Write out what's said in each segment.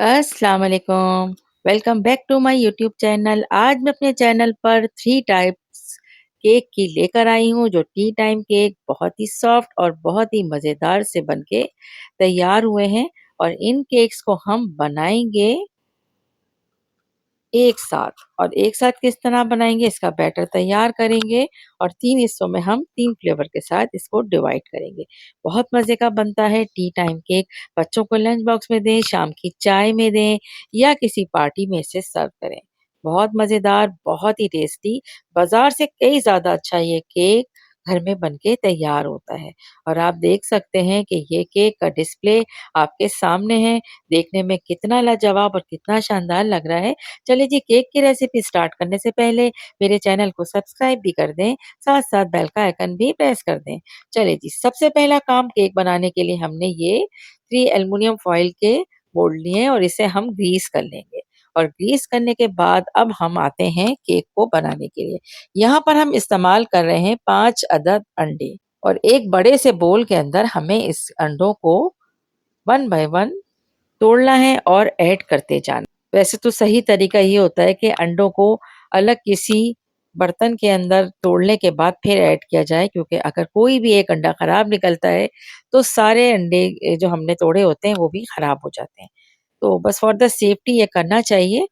अस्सलाम वालेकुम। Welcome back to my YouTube channel. आज मैं अपने चैनल पर 3 टाइप्स केक की लेकर आई हूँ, जो टी टाइम केक बहुत ही सॉफ्ट और बहुत ही मज़ेदार से बनके तैयार हुए हैं। और इन केक्स को हम बनाएँगे एक साथ। और एक साथ किस तरह बनाएँगे, इसका बैटर तैयार करेंगे और 3 हिस्सों में हम 3 फ्लेवर के साथ इसको डिवाइड करेंगे। बहुत मज़े का बनता है टी टाइम केक। बच्चों को लंच बॉक्स में दें, शाम की चाय में दें या किसी पार्टी में इसे सर्व करें। बहुत मज़ेदार, बहुत ही टेस्टी, बाज़ार से कई ज़्यादा अच्छा ये केक घर में बन के तैयार होता है। और आप देख सकते हैं कि ये केक का डिस्प्ले आपके सामने है। देखने में कितना लाजवाब और कितना शानदार लग रहा है। चलिए जी, केक की रेसिपी स्टार्ट करने से पहले मेरे चैनल को सब्सक्राइब भी कर दें, साथ-साथ बेल का आइकन भी प्रेस कर दें। चलिए जी, सबसे पहला काम केक बनाने के लिए हमने ये 3 एल्युमिनियम फॉइल के मोल्ड लिए हैं और इसे हम ग्रीस कर लेंगे। और ग्रीस करने के बाद अब हम आते हैं केक को बनाने के लिए। यहाँ पर हम इस्तेमाल कर रहे हैं 5 अदद अंडे और एक बड़े से बोल के अंदर हमें इस अंडों को 1 बाय 1 तोड़ना है और ऐड करते जाना। वैसे तो सही तरीका ये होता है कि अंडों को अलग किसी बर्तन के अंदर तोड़ने के बाद फिर ऐड किया जाए, क्योंकि अगर कोई भी एक अंडा खराब निकलता है तो सारे अंडे जो हमने तोड़े होते हैं वो भी खराब हो जाते हैं। तो बस फॉर द सेफ्टी ये करना चाहिए।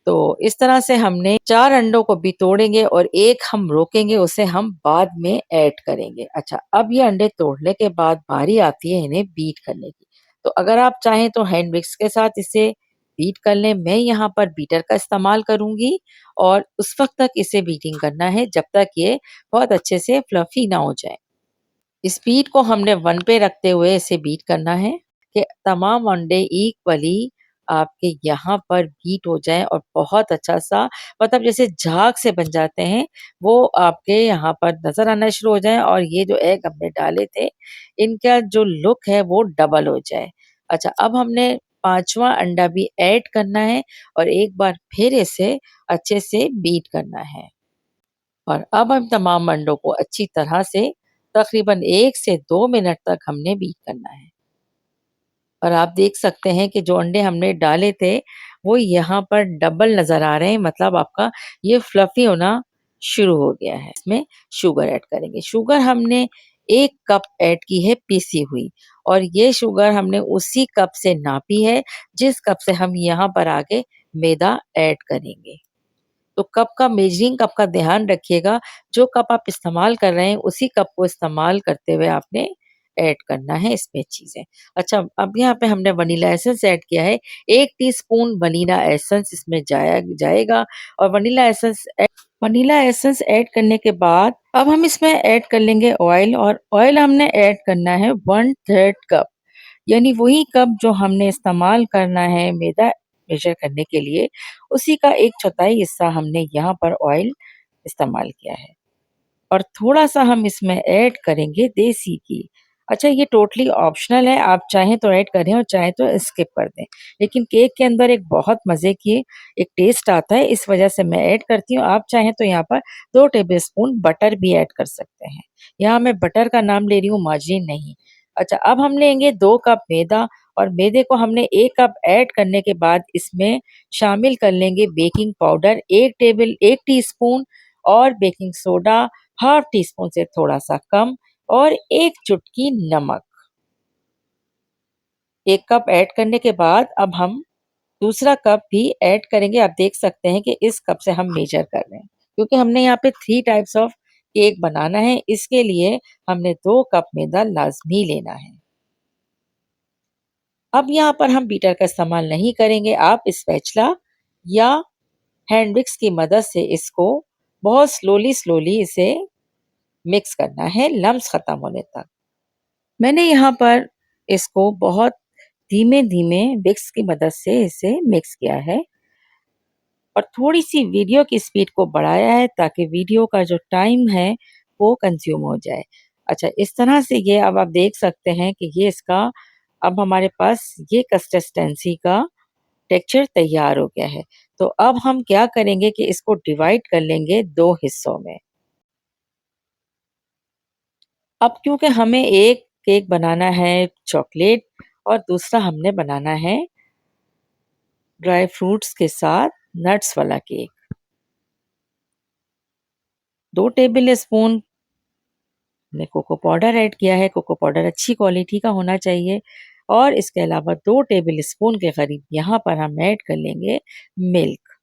तो इस तरह से हमने 4 अंडों को भी तोड़ेंगे और एक हम रोकेंगे, उसे हम बाद में ऐड करेंगे। अच्छा, अब ये अंडे तोड़ने के बाद बारी आती है इन्हें बीट करने की। तो अगर आप चाहें तो हैंड विक्स के साथ इसे बीट कर लें। मैं यहाँ पर बीटर का इस्तेमाल करूँगी और उस वक़्त तक इसे बीटिंग करना है जब तक ये बहुत अच्छे से फ्लफ़ी ना हो जाए। स्पीड को हमने 1 पे रखते हुए इसे बीट करना है कि तमाम अंडे इक्वली आपके यहाँ पर बीट हो जाएँ और बहुत अच्छा-सा, मतलब जैसे झाग से बन जाते हैं, वो आपके यहाँ पर नज़र आना शुरू हो जाएँ और ये जो एग हमने डाले थे, इनका जो लुक है वो डबल हो जाए। अच्छा, अब हमने 5वाँ अंडा भी ऐड करना है और एक बार फिर इसे अच्छे से बीट करना है। और अब हम तमाम अंडों को अच्छी तरह से तकरीबन 1 से 2 मिनट तक हमने बीट करना है। और आप देख सकते हैं कि जो अंडे हमने डाले थे, वो यहाँ पर डबल नज़र आ रहे हैं, मतलब आपका ये फ्लफ़ी होना शुरू हो गया है। इसमें शुगर ऐड करेंगे। शुगर हमने 1 कप ऐड की है पीसी हुई और ये शुगर हमने उसी कप से नापी है, जिस कप से हम यहाँ पर आगे मैदा ऐड करेंगे। तो कप का, मेजरिंग कप का ध्यान रखिएगा। जो कप आप इस्तेमाल कर रहे हैं उसी कप को इस्तेमाल करते हुए आपने ऐड करना है इसमें चीज़ें। अच्छा, अब यहाँ पे हमने वनीला एसेंस ऐड किया है। 1 टीस्पून वनीला एसेंस इसमें जाएगा और वनीला एसेंस ऐड करने के बाद अब हम इसमें ऐड कर लेंगे ऑयल। और ऑयल हमने ऐड करना है 1/3 कप, यानी वही कप जो हमने इस्तेमाल करना है मैदा मेजर करने के लिए, उसी का 1/4 हिस्सा हमने यहाँ पर ऑयल इस्तेमाल किया है। और थोड़ा-सा हम इसमें ऐड करेंगे देसी घी। अच्छा, ये टोटली ऑप्शनल है, आप चाहें तो ऐड करें और चाहें तो स्किप कर दें। लेकिन केक के अंदर एक बहुत मज़े की एक टेस्ट आता है, इस वज़ह से मैं ऐड करती हूँ। आप चाहें तो यहाँ पर 2 टेबलस्पून बटर भी ऐड कर सकते हैं। यहाँ मैं बटर का नाम ले रही हूँ, मार्जरीन नहीं। अच्छा, अब हम लेंगे 2 कप मैदा और मैदे को हमने 1 कप ऐड करने के बाद इसमें शामिल कर लेंगे बेकिंग पाउडर 1 टीस्पून और baking soda half tea spoon से थोड़ा-सा कम और 1 चुटकी नमक। 1 कप ऐड करने के बाद अब हम दूसरा कप भी ऐड करेंगे। आप देख सकते हैं कि इस कप से हम मेजर कर रहे हैं, क्योंकि हमने यहाँ पे 3 टाइप्स ऑफ केक बनाना है, इसके लिए हमने 2 कप मैदा लाज़मी लेना है। अब यहाँ पर हम बीटर का इस्तेमाल नहीं करेंगे, आप स्पैचुला या हैंड विक्स की मदद से इसको बहुत स्लोली इसे मिक्स करना है लम्स खत्म होने तक। मैंने यहाँ पर इसको बहुत धीमे-धीमे विक्स की मदद से इसे मिक्स किया है और थोड़ी-सी वीडियो की स्पीड को बढ़ाया है ताकि वीडियो का जो टाइम है वो कंज़्यूम हो जाए। अच्छा, इस तरह से ये अब आप देख सकते हैं कि ये इसका अब हमारे पास ये कंसिस्टेंसी का टेक्सचर तैयार हो गया है। तो अब हम क्या करेंगे कि इसको डिवाइड कर लेंगे 2 हिस्सों में। अब क्योंकि हमें एक केक बनाना है चॉकलेट और दूसरा हमने बनाना है ड्राई फ्रूट्स के साथ नट्स वाला केक। 2 टेबल स्पून ने कोको पाउडर ऐड किया है। कोको पाउडर अच्छी क्वालिटी का होना चाहिए और इसके अलावा 2 टेबल स्पून के करीब यहाँ पर हम ऐड कर लेंगे मिल्क।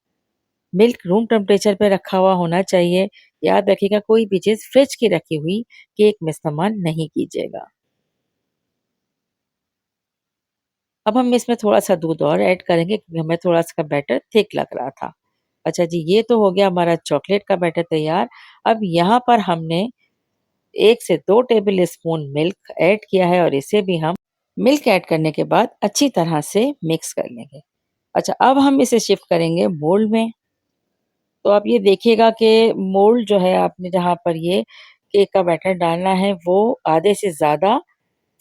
मिल्क रूम टेम्परेचर पे रखा हुआ होना चाहिए। याद रखिएगा कोई भी चीज़ फ्रिज की रखी हुई केक में इस्तेमाल नहीं कीजिएगा। अब हम इसमें थोड़ा-सा दूध और ऐड करेंगे क्योंकि हमें थोड़ा-सा बैटर थिक लग रहा था। अच्छा जी, ये तो हो गया हमारा चॉकलेट का बैटर तैयार। अब यहाँ पर हमने 1 से 2 टेबल स्पून मिल्क ऐड किया है और इसे भी हम मिल्क ऐड करने के बाद अच्छी तरह से मिक्स कर लेंगे। अच्छा, अब हम इसे शिफ्ट करेंगे मोल्ड में। तो आप ये देखिएगा कि मोल्ड जो है आपने जहाँ पर ये केक का बैटर डालना है वो आधे से ज़्यादा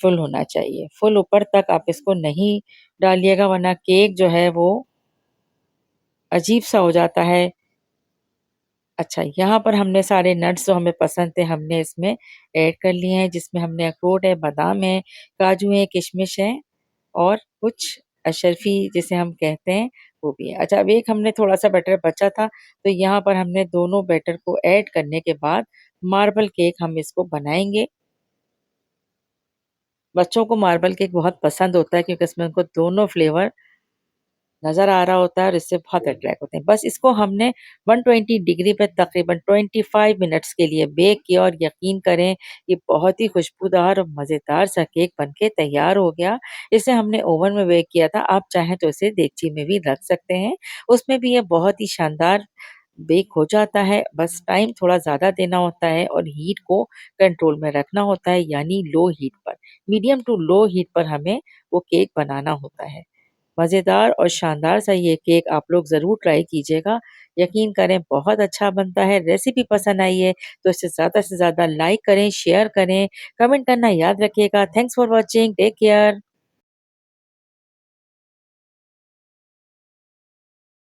फुल होना चाहिए। फुल ऊपर तक आप इसको नहीं डालिएगा वरना केक जो है वो अजीब-सा हो जाता है। अच्छा, यहाँ पर हमने सारे नट्स जो हमें पसंद थे हमने इसमें ऐड कर लिए हैं जिसमें हमने अखरोट है, बादाम है, काजू है, किशमिश है और कुछ अशर्फ़ी जिसे हम कहते हैं वो भी है। अच्छा, अब एक हमने थोड़ा-सा बैटर बचा था तो यहाँ पर हमने दोनों बैटर को ऐड करने के बाद मार्बल केक हम इसको बनाएँगे। बच्चों को मार्बल केक बहुत पसंद होता है क्योंकि इसमें उनको दोनों फ्लेवर नज़र आ रहा होता है और इससे बहुत अट्रैक्ट होते हैं। बस इसको हमने 120 डिग्री पे तकरीबन 25 मिनट्स के लिए बेक किया और यकीन करें ये बहुत ही खुशबूदार और मज़ेदार सा केक बनके तैयार हो गया। इसे हमने ओवन में बेक किया था, आप चाहें तो इसे देगची में भी रख सकते हैं। उसमें भी ये बहुत ही शानदार बेक हो जाता है, बस टाइम थोड़ा ज़्यादा देना होता है और हीट को कंट्रोल में रखना होता है यानी लो हीट पर, मीडियम टू लो हीट पर हमें वो केक बनाना होता है। मज़ेदार और शानदार सा ये केक आप लोग ज़रूर ट्राई कीजिएगा। यकीन करें बहुत अच्छा बनता है। रेसिपी पसंद आई है तो इसे ज़्यादा से ज़्यादा लाइक करें, शेयर करें, कमेंट करना याद रखिएगा। Thanks for watching. Take care.